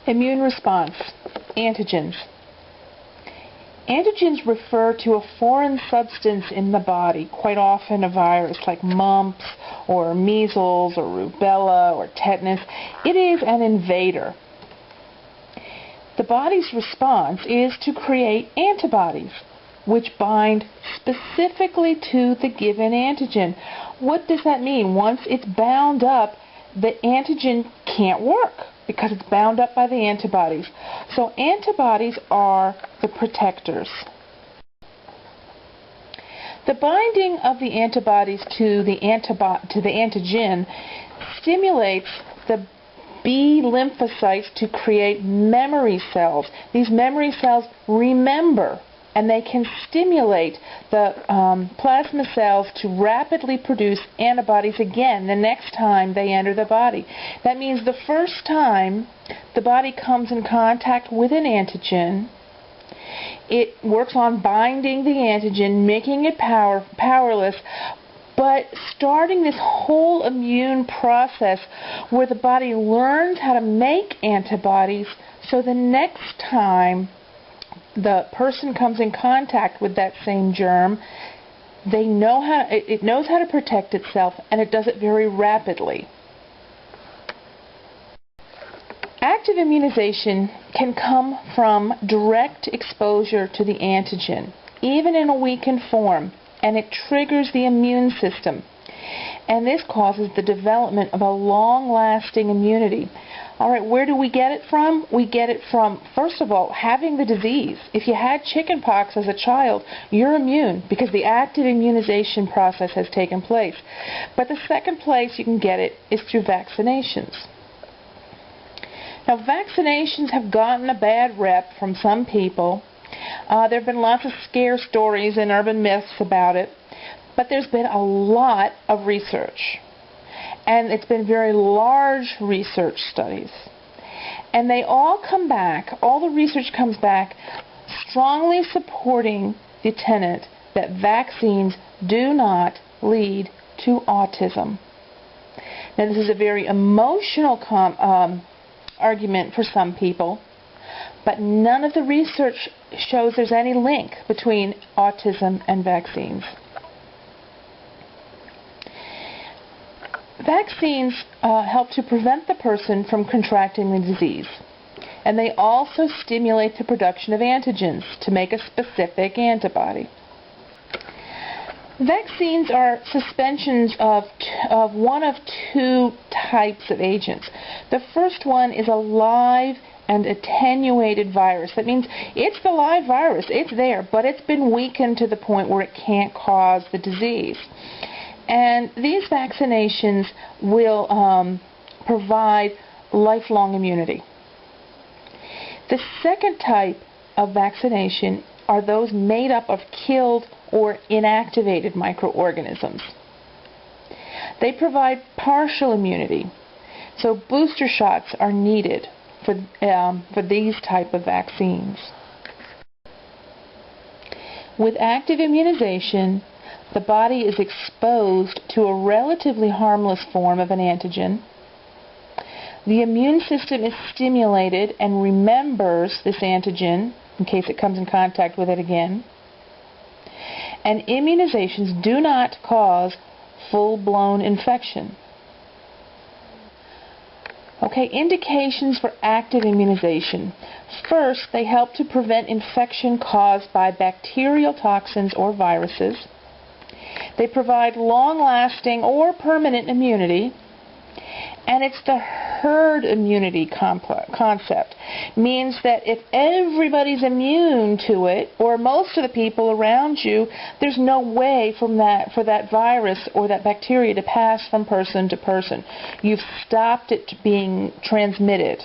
Immune response. Antigens. Antigens refer to a foreign substance in the body, quite often a virus like mumps or measles or rubella or tetanus. It is an invader. The body's response is to create antibodies, which bind specifically to the given antigen. What does that mean? Once it's bound up, the antigen can't work because it's bound up by the antibodies. So antibodies are the protectors. The binding of the antibodies to the antigen stimulates the B lymphocytes to create memory cells. These memory cells remember, and they can stimulate the plasma cells to rapidly produce antibodies again the next time they enter the body. That means the first time the body comes in contact with an antigen, it works on binding the antigen, making it powerless, but starting this whole immune process where the body learns how to make antibodies, so the next time the person comes in contact with that same germ, it knows how to protect itself, and it does it very rapidly. Active immunization can come from direct exposure to the antigen, even in a weakened form, and it triggers the immune system. And this causes the development of a long-lasting immunity. All right, where do we get it from? We get it from, first of all, having the disease. If you had chickenpox as a child, you're immune because the active immunization process has taken place. But the second place you can get it is through vaccinations. Now, vaccinations have gotten a bad rep from some people. There have been lots of scare stories and urban myths about it, but there's been a lot of research. And it's been very large research studies. And they all come back, all the research comes back, strongly supporting the tenet that vaccines do not lead to autism. Now, this is a very emotional argument for some people, but none of the research shows there's any link between autism and vaccines. Vaccines help to prevent the person from contracting the disease, and they also stimulate the production of antigens to make a specific antibody. Vaccines are suspensions of one of two types of agents. The first one is a live and attenuated virus. That means it's the live virus, it's there, but it's been weakened to the point where it can't cause the disease. And these vaccinations will provide lifelong immunity. The second type of vaccination are those made up of killed or inactivated microorganisms. They provide partial immunity, so booster shots are needed for these type of vaccines. With active immunization, the body is exposed to a relatively harmless form of an antigen. The immune system is stimulated and remembers this antigen in case it comes in contact with it again. And immunizations do not cause full-blown infection. Okay, indications for active immunization. First, they help to prevent infection caused by bacterial toxins or viruses. They provide long-lasting or permanent immunity. And it's the herd immunity concept. Means that if everybody's immune to it, or most of the people around you, there's no way for that virus or that bacteria to pass from person to person. You've stopped it being transmitted.